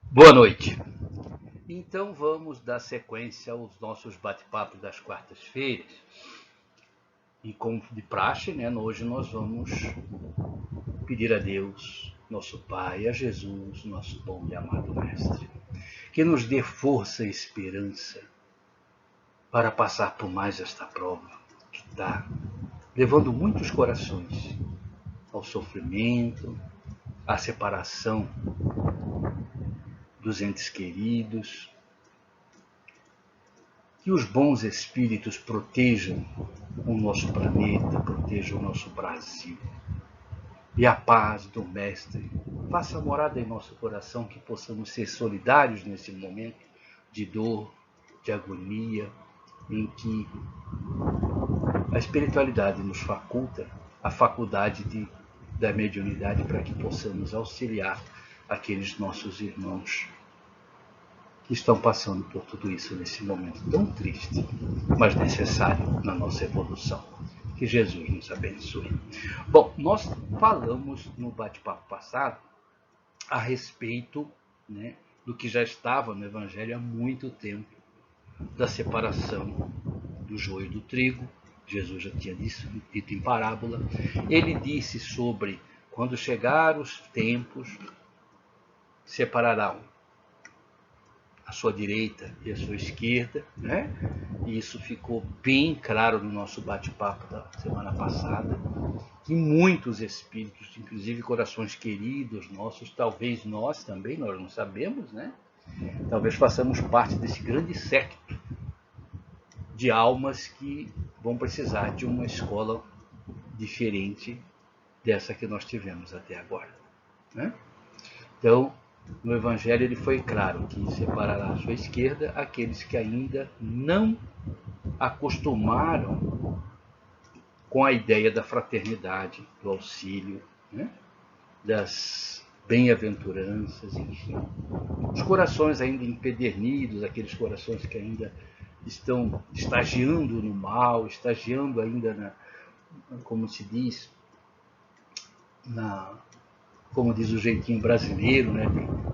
Boa noite. Então vamos dar sequência aos nossos bate-papos das quartas-feiras. E como de praxe, hoje nós vamos pedir a Deus, nosso Pai, a Jesus, nosso bom e amado Mestre, que nos dê força e esperança para passar por mais esta prova que está levando muitos corações ao sofrimento, à separação dos entes queridos. Que os bons espíritos protejam o nosso planeta, protejam o nosso Brasil. E a paz do Mestre faça morada em nosso coração, que possamos ser solidários nesse momento de dor, de agonia, em que a espiritualidade nos faculta a faculdade da mediunidade para que possamos auxiliar aqueles nossos irmãos que estão passando por tudo isso nesse momento tão triste, mas necessário na nossa evolução. Que Jesus nos abençoe. Bom, nós falamos no bate-papo passado a respeito do que já estava no Evangelho há muito tempo, da separação do joio e do trigo. Jesus já tinha dito em parábola. Ele disse sobre quando chegar os tempos, separarão a sua direita e a sua esquerda, E isso ficou bem claro no nosso bate-papo da semana passada, que muitos espíritos, inclusive corações queridos nossos, talvez nós também, nós não sabemos, Talvez façamos parte desse grande séquito de almas que vão precisar de uma escola diferente dessa que nós tivemos até agora, Então, no Evangelho ele foi claro que separará à sua esquerda aqueles que ainda não acostumaram com a ideia da fraternidade, do auxílio, das bem-aventuranças, enfim. Os corações ainda empedernidos, aqueles corações que ainda estão estagiando no mal, estagiando ainda como se diz, como diz o jeitinho brasileiro,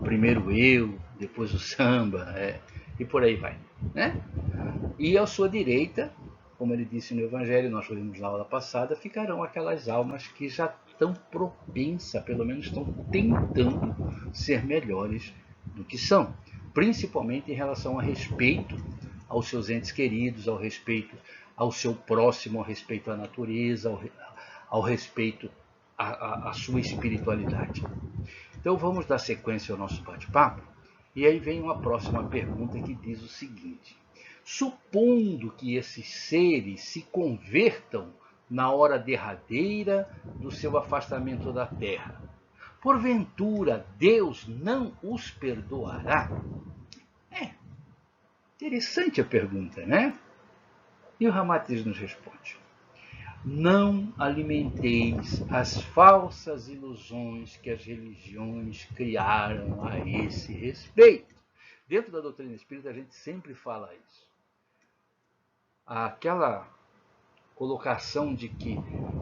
primeiro eu, depois o samba, e por aí vai, E à sua direita, como ele disse no Evangelho, nós vimos na aula passada, ficarão aquelas almas que já estão propensas, pelo menos estão tentando ser melhores do que são, principalmente em relação a respeito aos seus entes queridos, ao respeito ao seu próximo, ao respeito à natureza, ao respeito à sua espiritualidade. Então vamos dar sequência ao nosso bate-papo, e aí vem uma próxima pergunta que diz o seguinte: supondo que esses seres se convertam na hora derradeira do seu afastamento da Terra, porventura Deus não os perdoará? Interessante a pergunta, E o Ramatiz nos responde: não alimenteis as falsas ilusões que as religiões criaram a esse respeito. Dentro da doutrina espírita a gente sempre fala isso. Aquela colocação de que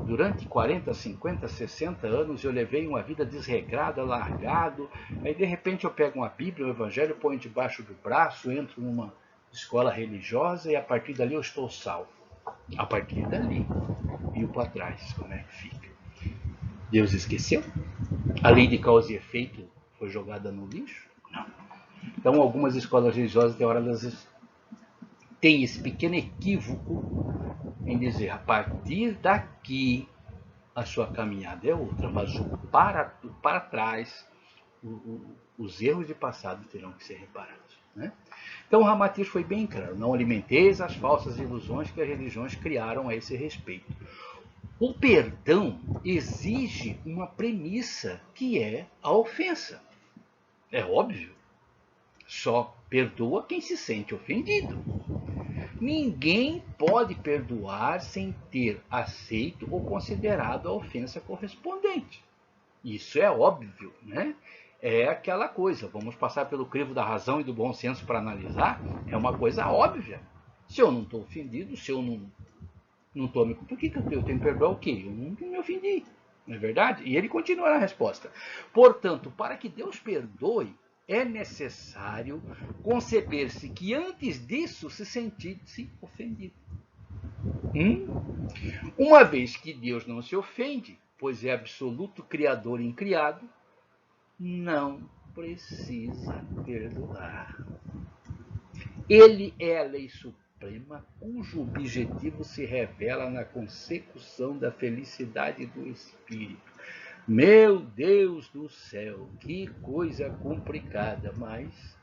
durante 40, 50, 60 anos eu levei uma vida desregrada, largado, aí de repente eu pego uma Bíblia, um Evangelho, ponho debaixo do braço, entro numa escola religiosa e a partir dali eu estou salvo. A partir dali, e o para trás, como é que fica? Deus esqueceu? A lei de causa e efeito foi jogada no lixo? Não. Então algumas escolas religiosas, tem hora, elas têm esse pequeno equívoco em dizer, a partir daqui a sua caminhada é outra, mas para trás, os erros de passado terão que ser reparados. Então o Ramatiz foi bem claro: não alimenteis as falsas ilusões que as religiões criaram a esse respeito. O perdão exige uma premissa, que é a ofensa. É óbvio. Só perdoa quem se sente ofendido. Ninguém pode perdoar sem ter aceito ou considerado a ofensa correspondente. Isso é óbvio, É aquela coisa, vamos passar pelo crivo da razão e do bom senso para analisar, é uma coisa óbvia. Se eu não estou ofendido, se eu não estou me... Por que eu tenho que perdoar o quê? Eu não me ofendi, não é verdade? E ele continua na resposta: portanto, para que Deus perdoe, é necessário conceber-se que antes disso se sentisse ofendido. Uma vez que Deus não se ofende, pois é absoluto criador incriado, não precisa perdoar. Ele é a lei suprema, cujo objetivo se revela na consecução da felicidade do espírito. Meu Deus do céu, que coisa complicada, mas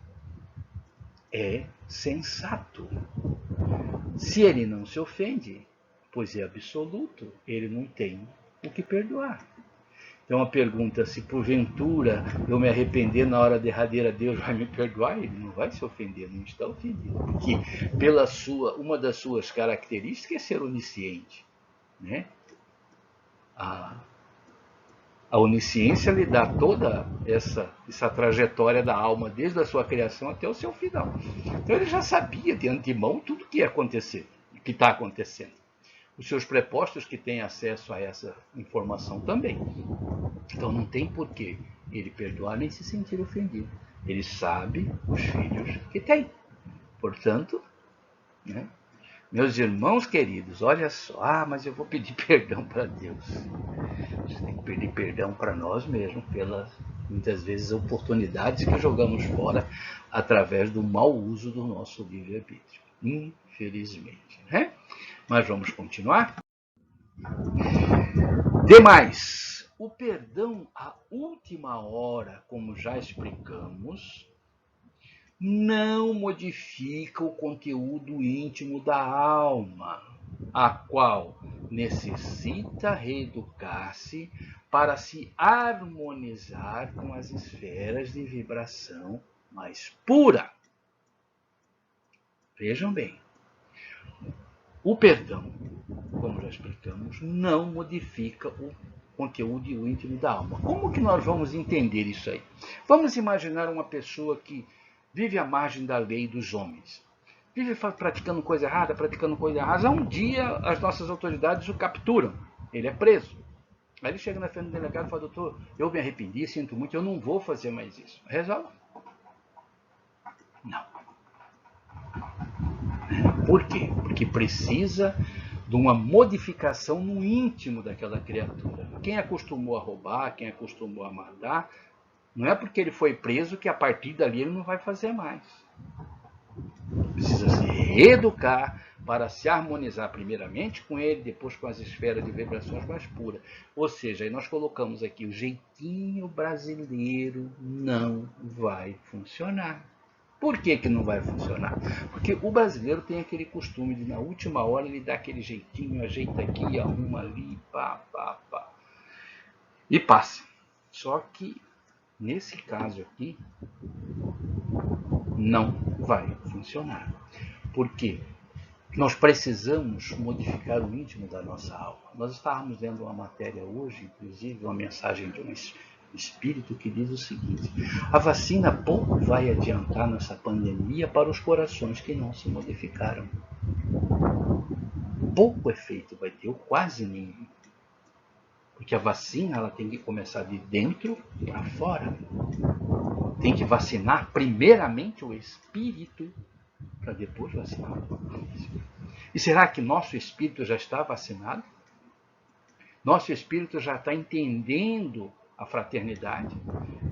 é sensato. Se ele não se ofende, pois é absoluto, ele não tem o que perdoar. Então a pergunta, se porventura eu me arrepender na hora derradeira, Deus vai me perdoar? Ele não vai se ofender, não está ofendido, porque uma das suas características é ser onisciente, né? A onisciência lhe dá toda essa trajetória da alma, desde a sua criação até o seu final. Então ele já sabia de antemão tudo o que ia acontecer, o que está acontecendo. Os seus prepostos que têm acesso a essa informação também. Então não tem por que ele perdoar nem se sentir ofendido. Ele sabe os filhos que tem. Portanto, né, meus irmãos queridos, olha só, mas eu vou pedir perdão para Deus. A gente tem que pedir perdão para nós mesmos pelas, muitas vezes, oportunidades que jogamos fora através do mau uso do nosso livre-arbítrio. Infelizmente, né? Mas vamos continuar? Demais, o perdão à última hora, como já explicamos, não modifica o conteúdo íntimo da alma, a qual necessita reeducar-se para se harmonizar com as esferas de vibração mais pura. Vejam bem, o perdão, como já explicamos, não modifica o conteúdo íntimo da alma. Como que nós vamos entender isso aí? Vamos imaginar uma pessoa que vive à margem da lei dos homens. Vive praticando coisa errada. Um dia as nossas autoridades o capturam. Ele é preso. Aí ele chega na frente do delegado e fala: doutor, eu me arrependi, sinto muito, eu não vou fazer mais isso. Resolve? Não. Por quê? Porque precisa de uma modificação no íntimo daquela criatura. Quem acostumou a roubar, quem acostumou a matar, não é porque ele foi preso que a partir dali ele não vai fazer mais. Precisa se reeducar para se harmonizar primeiramente com ele, depois com as esferas de vibrações mais puras. Ou seja, aí nós colocamos aqui, o jeitinho brasileiro não vai funcionar. Por que não vai funcionar? Porque o brasileiro tem aquele costume de, na última hora, ele dá aquele jeitinho, ajeita aqui, arruma ali, pá. E passa. Só que, nesse caso aqui, não vai funcionar. Por quê? Nós precisamos modificar o íntimo da nossa alma. Nós estávamos lendo uma matéria hoje, inclusive, uma mensagem de um espírito que diz o seguinte: a vacina pouco vai adiantar nessa pandemia para os corações que não se modificaram. Pouco efeito vai ter, ou quase nenhum. Porque a vacina ela tem que começar de dentro para fora. Tem que vacinar primeiramente o espírito, para depois vacinar o corpo. E será que nosso espírito já está vacinado? Nosso espírito já está entendendo a fraternidade,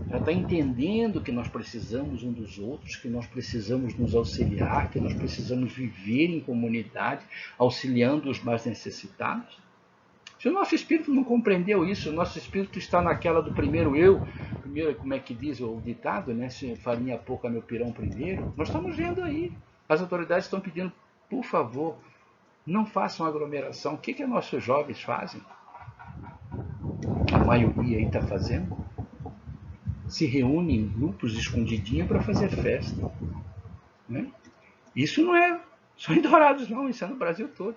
já está entendendo que nós precisamos um dos outros, que nós precisamos nos auxiliar, que nós precisamos viver em comunidade, auxiliando os mais necessitados? Se o nosso espírito não compreendeu isso, o nosso espírito está naquela do primeiro eu, como é que diz o ditado, né? Se farinha pouca, meu pirão primeiro. Nós estamos vendo aí. As autoridades estão pedindo, por favor, não façam aglomeração. O que nossos jovens fazem? A maioria aí está fazendo. Se reúnem em grupos escondidinhos para fazer festa. Né? Isso não é só em Dourados, não. Isso é no Brasil todo.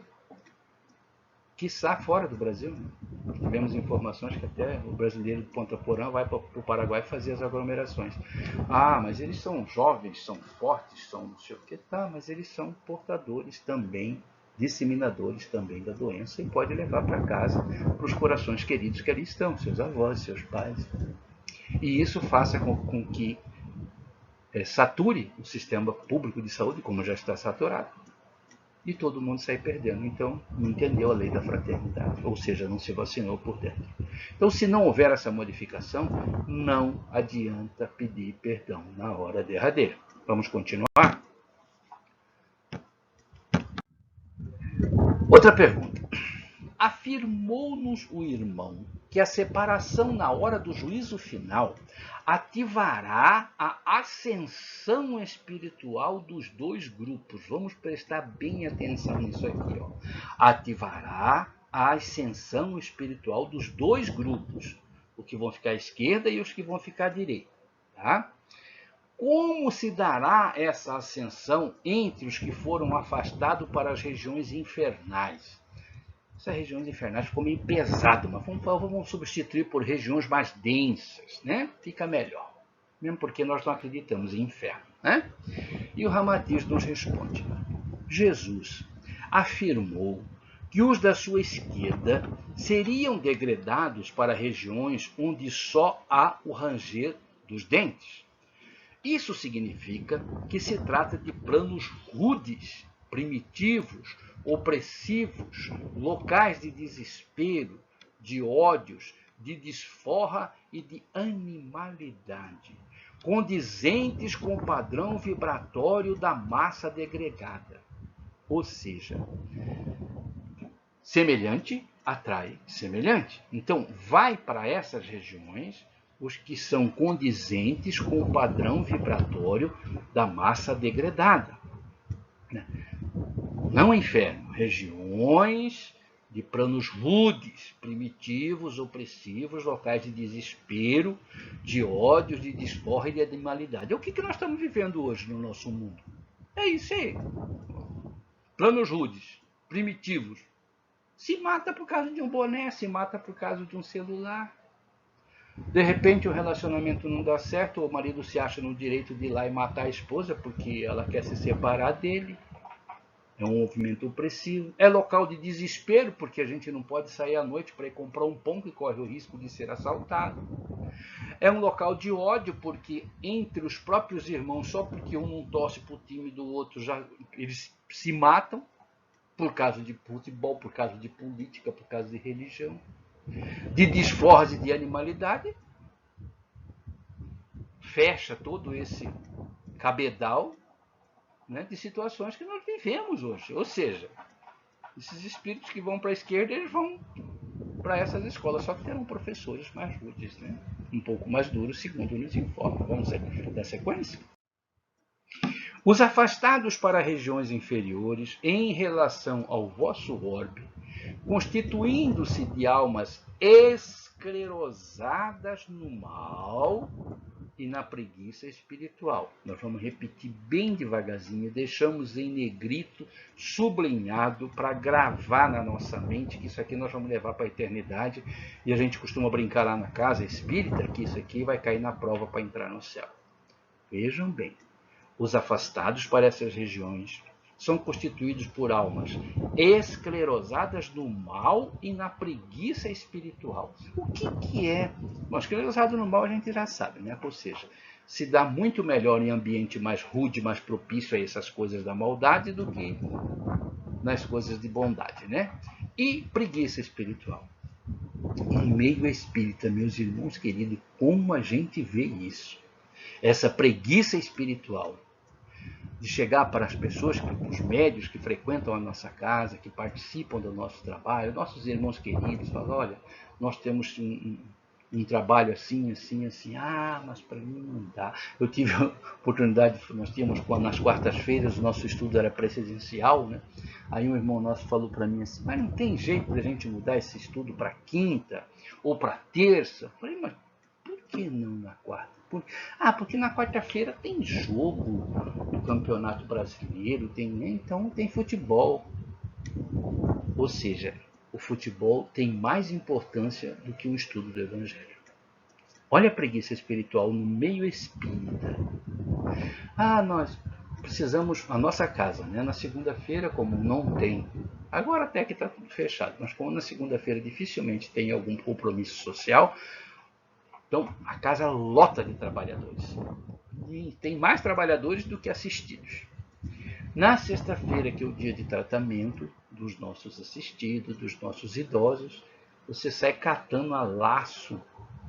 Quiçá fora do Brasil. Né? Tivemos informações que até o brasileiro de Ponta Porã vai para o Paraguai fazer as aglomerações. Ah, mas eles são jovens, são fortes, são não sei o que. Tá, mas eles são portadores também, disseminadores também da doença e pode levar para casa, para os corações queridos que ali estão, seus avós, seus pais. E isso faça com que sature o sistema público de saúde, como já está saturado, e todo mundo sai perdendo. Então, não entendeu a lei da fraternidade, ou seja, não se vacinou por dentro. Então, se não houver essa modificação, não adianta pedir perdão na hora derradeira. Vamos continuar? Outra pergunta. Afirmou-nos o irmão que a separação na hora do juízo final ativará a ascensão espiritual dos dois grupos. Vamos prestar bem atenção nisso aqui. Ó. Ativará a ascensão espiritual dos dois grupos, os que vão ficar à esquerda e os que vão ficar à direita. Tá? Como se dará essa ascensão entre os que foram afastados para as regiões infernais? Essas regiões infernais ficou meio pesado, mas vamos substituir por regiões mais densas, né? Fica melhor. Mesmo porque nós não acreditamos em inferno, né? E o Ramatiz nos responde. Jesus afirmou que os da sua esquerda seriam degradados para regiões onde só há o ranger dos dentes. Isso significa que se trata de planos rudes, primitivos, opressivos, locais de desespero, de ódios, de desforra e de animalidade, condizentes com o padrão vibratório da massa degregada. Ou seja, semelhante atrai semelhante. Então, vai para essas regiões os que são condizentes com o padrão vibratório da massa degradada. Não inferno, regiões de planos rudes, primitivos, opressivos, locais de desespero, de ódios, de desforra e de animalidade. É o que nós estamos vivendo hoje no nosso mundo. É isso aí. Planos rudes, primitivos. Se mata por causa de um boné, se mata por causa de um celular. De repente o relacionamento não dá certo, o marido se acha no direito de ir lá e matar a esposa porque ela quer se separar dele. É um movimento opressivo. É local de desespero, porque a gente não pode sair à noite para ir comprar um pão que corre o risco de ser assaltado. É um local de ódio, porque entre os próprios irmãos, só porque um não torce para o time do outro, já eles se matam, por causa de futebol, por causa de política, por causa de religião. De desforras e de animalidade. Fecha todo esse cabedal, né, de situações que nós vivemos hoje. Ou seja, esses espíritos que vão para a esquerda, eles vão para essas escolas, só que terão professores mais rudes, né? Um pouco mais duros, segundo nos informa. Vamos dar sequência? Os afastados para regiões inferiores, em relação ao vosso orbe, constituindo-se de almas esclerosadas no mal e na preguiça espiritual. Nós vamos repetir bem devagarzinho, deixamos em negrito, sublinhado, para gravar na nossa mente, que isso aqui nós vamos levar para a eternidade, e a gente costuma brincar lá na casa espírita, que isso aqui vai cair na prova para entrar no céu. Vejam bem, os afastados para essas regiões são constituídos por almas esclerosadas no mal e na preguiça espiritual. O que é? Bom, esclerosado no mal a gente já sabe, né? Ou seja, se dá muito melhor em ambiente mais rude, mais propício a essas coisas da maldade do que nas coisas de bondade, né? E preguiça espiritual. No meio espírita, meus irmãos queridos, como a gente vê isso? Essa preguiça espiritual de chegar para as pessoas, os médios que frequentam a nossa casa, que participam do nosso trabalho, nossos irmãos queridos, falam, olha, nós temos um trabalho assim, assim, assim. Ah, mas para mim não dá. Eu tive a oportunidade, nós tínhamos, nas quartas-feiras, o nosso estudo era presencial, né? Aí um irmão nosso falou para mim assim, mas não tem jeito da gente mudar esse estudo para quinta ou para terça? Eu falei, mas por que não na quarta? Porque na quarta-feira tem jogo do Campeonato Brasileiro, então tem futebol. Ou seja, o futebol tem mais importância do que o estudo do Evangelho. Olha a preguiça espiritual no meio espírita. Nós precisamos, a nossa casa, né, na segunda-feira, como não tem, agora até que está tudo fechado, mas como na segunda-feira dificilmente tem algum compromisso social, então a casa lota de trabalhadores. tem mais trabalhadores do que assistidos. Na sexta-feira, que é o dia de tratamento dos nossos assistidos, dos nossos idosos, você sai catando a laço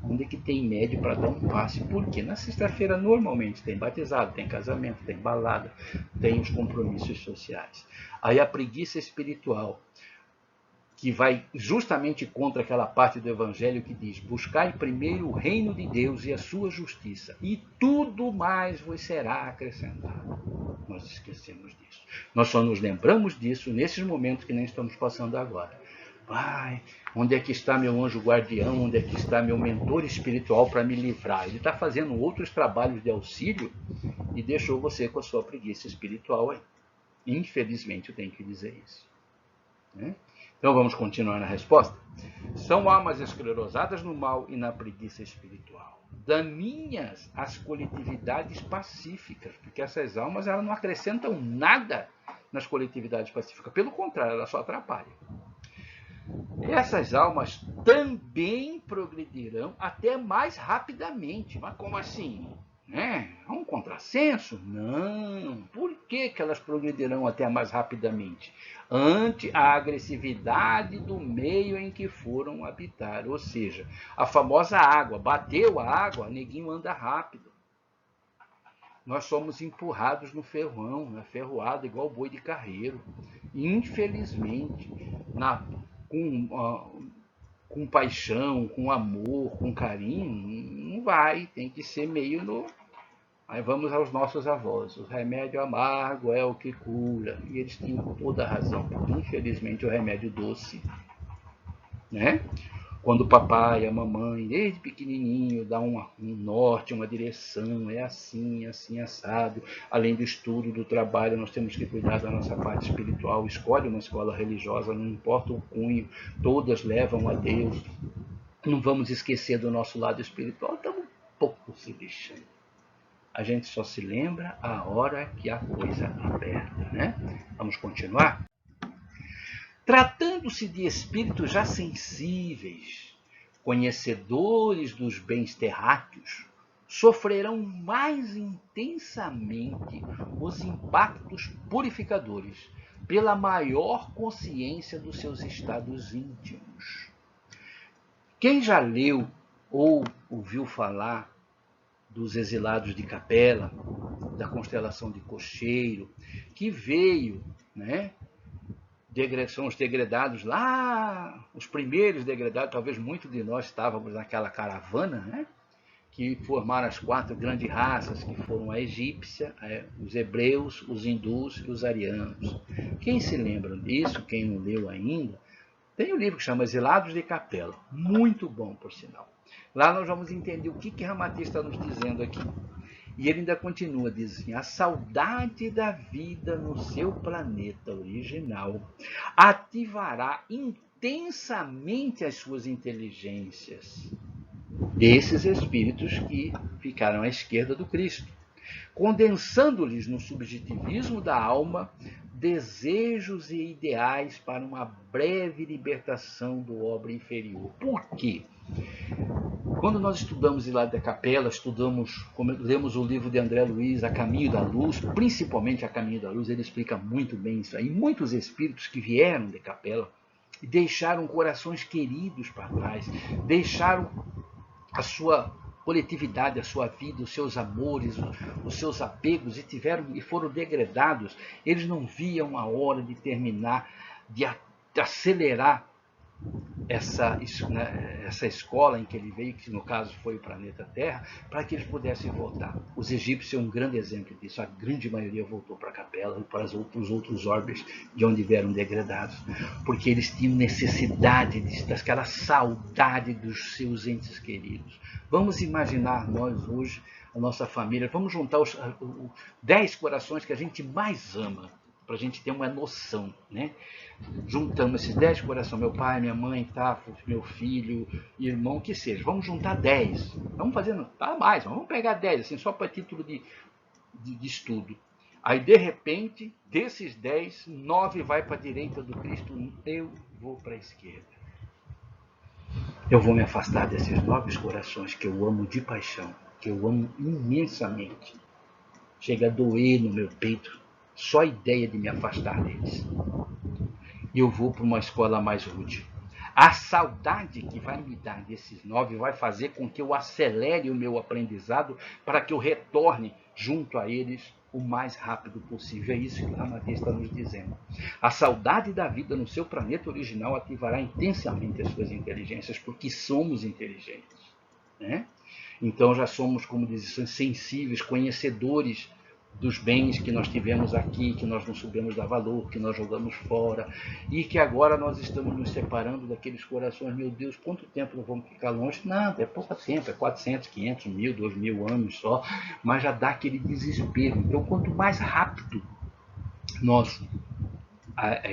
onde que tem médio para dar um passe. Porque na sexta-feira normalmente tem batizado, tem casamento, tem balada, tem os compromissos sociais. Aí a preguiça espiritual, que vai justamente contra aquela parte do Evangelho que diz: buscai primeiro o reino de Deus e a sua justiça, e tudo mais vos será acrescentado. Nós esquecemos disso. Nós só nos lembramos disso nesses momentos que nem estamos passando agora. Ai, onde é que está meu anjo guardião? Onde é que está meu mentor espiritual para me livrar? Ele está fazendo outros trabalhos de auxílio e deixou você com a sua preguiça espiritual aí. Infelizmente, eu tenho que dizer isso. Né? Então vamos continuar na resposta. São almas esclerosadas no mal e na preguiça espiritual. Daninhas as coletividades pacíficas, porque essas almas elas não acrescentam nada nas coletividades pacíficas. Pelo contrário, elas só atrapalham. Essas almas também progredirão até mais rapidamente. Mas como assim? É um contrassenso? Não. Por que elas progredirão até mais rapidamente? Ante a agressividade do meio em que foram habitar. Ou seja, a famosa água. Bateu a água, neguinho anda rápido. Nós somos empurrados no ferrão, na ferroada, igual boi de carreiro. Infelizmente, com paixão, com amor, com carinho, não vai. Tem que ser meio no... Aí vamos aos nossos avós. O remédio amargo é o que cura. E eles tinham toda a razão. Infelizmente, o remédio doce, né? Quando o papai e a mamãe, desde pequenininho, dá um norte, uma direção, é assim, assim, assado. Além do estudo, do trabalho, nós temos que cuidar da nossa parte espiritual. Escolhe uma escola religiosa, não importa o cunho, todas levam a Deus. Não vamos esquecer do nosso lado espiritual, estamos um pouco se lixando. A gente só se lembra a hora que a coisa aperta, né? Vamos continuar? Tratando-se de espíritos já sensíveis, conhecedores dos bens terráqueos, sofrerão mais intensamente os impactos purificadores pela maior consciência dos seus estados íntimos. Quem já leu ou ouviu falar dos exilados de Capela, da constelação de Cocheiro, que veio, né? São os degredados lá, os primeiros degredados, talvez muitos de nós estávamos naquela caravana, né? Que formaram as 4 grandes raças, que foram a egípcia, os hebreus, os hindus e os arianos. Quem se lembra disso, quem não leu ainda, tem um livro que chama Exilados de Capela, muito bom, por sinal. Lá nós vamos entender o que Ramatiz está nos dizendo aqui. E ele ainda continua dizendo: a saudade da vida no seu planeta original ativará intensamente as suas inteligências desses espíritos que ficaram à esquerda do Cristo, condensando-lhes no subjetivismo da alma desejos e ideais para uma breve libertação do orbe inferior. Por quê? Quando nós estudamos Esilado da Capela, lemos o livro de André Luiz, A Caminho da Luz, principalmente A Caminho da Luz, ele explica muito bem isso aí. Muitos espíritos que vieram de Capela e deixaram corações queridos para trás, deixaram a sua coletividade, a sua vida, os seus amores, os seus apegos e foram degradados. Eles não viam a hora de terminar, de acelerar essa escola em que ele veio, que no caso foi o planeta Terra, para que eles pudessem voltar. Os egípcios são um grande exemplo disso. A grande maioria voltou para a Capela e para os outros orbes de onde vieram degradados, porque eles tinham necessidade daquela saudade dos seus entes queridos. Vamos imaginar nós hoje, a nossa família, vamos juntar os 10 corações que a gente mais ama, para a gente ter uma noção, né? Juntamos esses 10 corações, meu pai, minha mãe, meu filho, irmão, que seja. Vamos juntar 10. Vamos fazendo, tá mais, vamos pegar 10, assim, só para título de estudo. Aí, de repente, desses 10, 9 vai para a direita do Cristo, eu vou para a esquerda. Eu vou me afastar desses 9 corações que eu amo de paixão, que eu amo imensamente. chega a doer no meu peito só a ideia de me afastar deles. E eu vou para uma escola mais rude. A saudade que vai me dar desses 9 vai fazer com que eu acelere o meu aprendizado para que eu retorne junto a eles o mais rápido possível. É isso que o Ramadê está nos dizendo. A saudade da vida no seu planeta original ativará intensamente as suas inteligências, porque somos inteligentes, né? Então já somos, como dizem, sensíveis, conhecedores dos bens que nós tivemos aqui, que nós não soubemos dar valor, que nós jogamos fora, e que agora nós estamos nos separando daqueles corações. Meu Deus, quanto tempo nós vamos ficar longe? Nada, é pouco tempo, é 400, 500, 1000, 2000 anos só, mas já dá aquele desespero. Então, quanto mais rápido nós,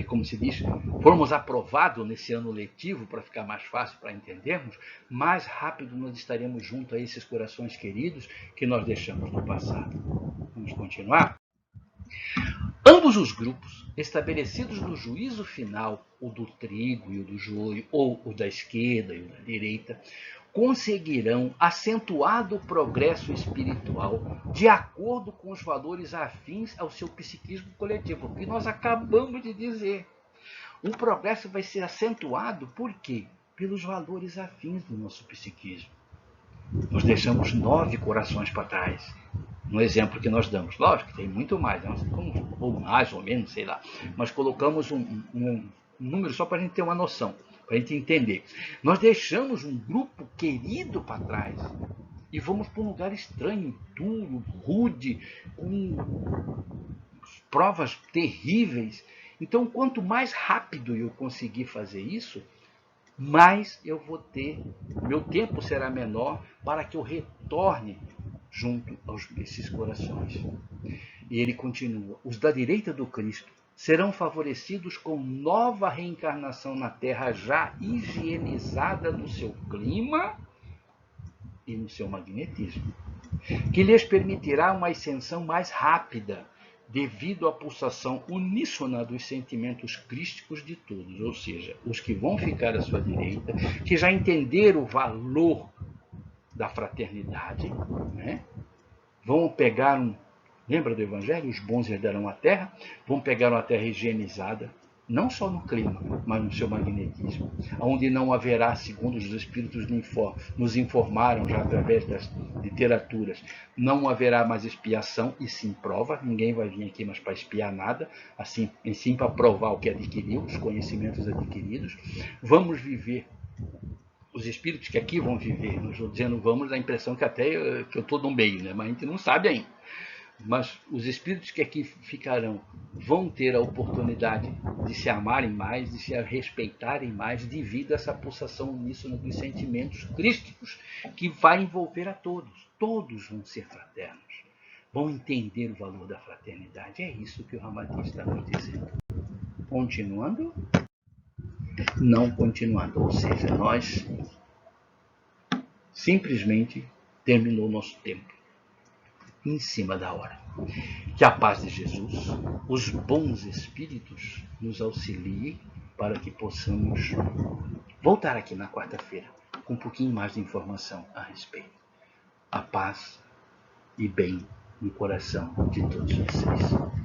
como se diz, formos aprovados nesse ano letivo, para ficar mais fácil para entendermos, mais rápido nós estaremos junto a esses corações queridos que nós deixamos no passado. Vamos continuar? Ambos os grupos, estabelecidos no juízo final, o do trigo e o do joio, ou o da esquerda e o da direita, conseguirão acentuado progresso espiritual de acordo com os valores afins ao seu psiquismo coletivo, o que nós acabamos de dizer. O progresso vai ser acentuado por quê? Pelos valores afins do nosso psiquismo. Nós deixamos 9 corações para trás, no exemplo que nós damos. Lógico que tem muito mais, ou mais ou menos, sei lá, mas colocamos um número só para a gente ter uma noção, para a gente entender. Nós deixamos um grupo querido para trás e vamos para um lugar estranho, duro, rude, com provas terríveis. Então, quanto mais rápido eu conseguir fazer isso, mais eu vou ter, meu tempo será menor para que eu retorne junto a esses corações. E ele continua: os da direita do Cristo serão favorecidos com nova reencarnação na Terra, já higienizada no seu clima e no seu magnetismo, que lhes permitirá uma ascensão mais rápida, devido à pulsação uníssona dos sentimentos crísticos de todos, ou seja, os que vão ficar à sua direita, que já entenderam o valor da fraternidade, né? Vão pegar lembra do Evangelho? Os bons herdarão a terra, vão pegar uma terra higienizada, não só no clima, mas no seu magnetismo, onde não haverá, segundo os espíritos nos informaram já através das literaturas, não haverá mais expiação e sim prova. Ninguém vai vir aqui mais para expiar nada, assim, e sim para provar o que adquiriu, os conhecimentos adquiridos. Vamos viver, os espíritos que aqui vão viver, não estou dizendo vamos, dá a impressão que até que eu estou no meio, né? Mas a gente não sabe ainda. Mas os espíritos que aqui ficarão vão ter a oportunidade de se amarem mais, de se respeitarem mais, devido a essa pulsação uníssona dos sentimentos crísticos que vai envolver a todos. Todos vão ser fraternos, vão entender o valor da fraternidade. É isso que o Ramadê está nos dizendo. Continuando? Não continuando, ou seja, nós simplesmente terminou o nosso tempo em cima da hora. Que a paz de Jesus, os bons espíritos, nos auxiliem para que possamos voltar aqui na quarta-feira com um pouquinho mais de informação a respeito. A paz e bem no coração de todos vocês.